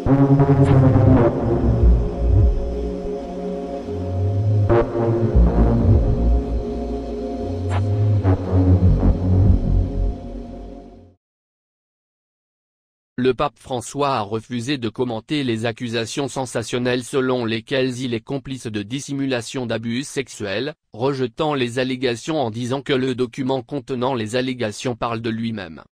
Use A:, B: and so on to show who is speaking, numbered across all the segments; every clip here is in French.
A: Le pape François a refusé de commenter les accusations sensationnelles selon lesquelles il est complice de dissimulation d'abus sexuels, rejetant les allégations en disant que le document contenant les allégations parle de lui-même.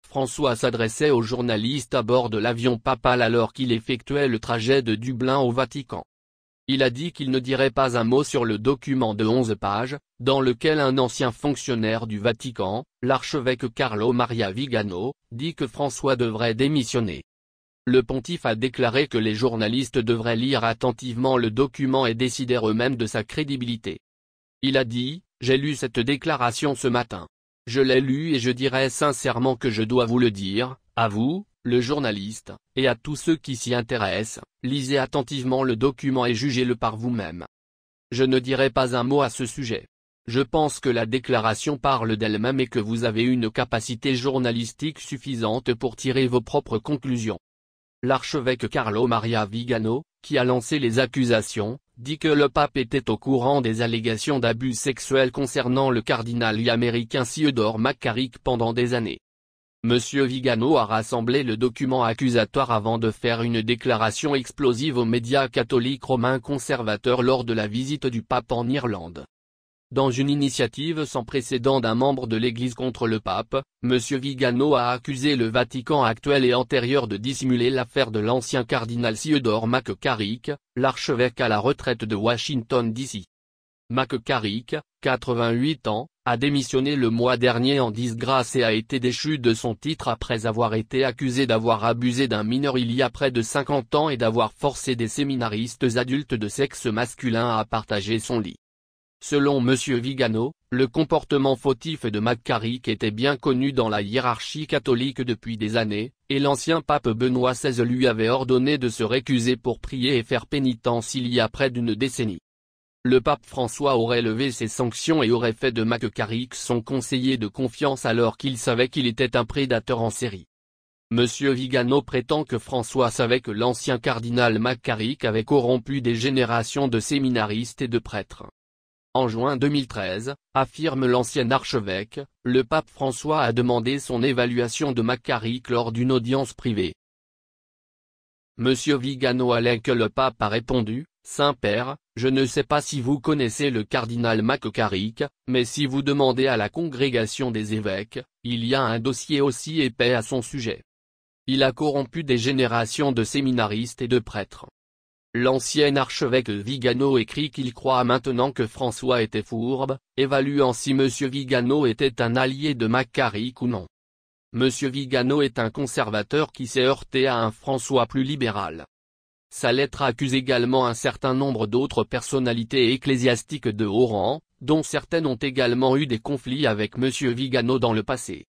A: François s'adressait aux journalistes à bord de l'avion papal alors qu'il effectuait le trajet de Dublin au Vatican. Il a dit qu'il ne dirait pas un mot sur le document de 11 pages, dans lequel un ancien fonctionnaire du Vatican, l'archevêque Carlo Maria Vigano, dit que François devrait démissionner. Le pontife a déclaré que les journalistes devraient lire attentivement le document et décider eux-mêmes de sa crédibilité. Il a dit « J'ai lu cette déclaration ce matin. Je l'ai lue et je dirais sincèrement que je dois vous le dire, à vous, le journaliste, et à tous ceux qui s'y intéressent, lisez attentivement le document et jugez-le par vous-même. Je ne dirai pas un mot à ce sujet. Je pense que la déclaration parle d'elle-même et que vous avez une capacité journalistique suffisante pour tirer vos propres conclusions. » L'archevêque Carlo Maria Vigano, qui a lancé les accusations, dit que le pape était au courant des allégations d'abus sexuels concernant le cardinal américain Theodore McCarrick pendant des années. Monsieur Vigano a rassemblé le document accusatoire avant de faire une déclaration explosive aux médias catholiques romains conservateurs lors de la visite du pape en Irlande. Dans une initiative sans précédent d'un membre de l'Église contre le pape, Monsieur Vigano a accusé le Vatican actuel et antérieur de dissimuler l'affaire de l'ancien cardinal Theodore McCarrick, l'archevêque à la retraite de Washington D.C. McCarrick, 88 ans, a démissionné le mois dernier en disgrâce et a été déchu de son titre après avoir été accusé d'avoir abusé d'un mineur il y a près de 50 ans et d'avoir forcé des séminaristes adultes de sexe masculin à partager son lit. Selon Monsieur Vigano, le comportement fautif de McCarrick était bien connu dans la hiérarchie catholique depuis des années, et l'ancien pape Benoît XVI lui avait ordonné de se récuser pour prier et faire pénitence il y a près d'une décennie. Le pape François aurait levé ses sanctions et aurait fait de McCarrick son conseiller de confiance alors qu'il savait qu'il était un prédateur en série. Monsieur Vigano prétend que François savait que l'ancien cardinal McCarrick avait corrompu des générations de séminaristes et de prêtres. En juin 2013, affirme l'ancien archevêque, le pape François a demandé son évaluation de McCarrick lors d'une audience privée. Monsieur Vigano allait que le pape a répondu, « Saint-Père, je ne sais pas si vous connaissez le cardinal McCarrick, mais si vous demandez à la congrégation des évêques, il y a un dossier aussi épais à son sujet. Il a corrompu des générations de séminaristes et de prêtres. » L'ancien archevêque Vigano écrit qu'il croit maintenant que François était fourbe, évaluant si Monsieur Vigano était un allié de McCarrick ou non. Monsieur Vigano est un conservateur qui s'est heurté à un François plus libéral. Sa lettre accuse également un certain nombre d'autres personnalités ecclésiastiques de haut rang, dont certaines ont également eu des conflits avec Monsieur Vigano dans le passé.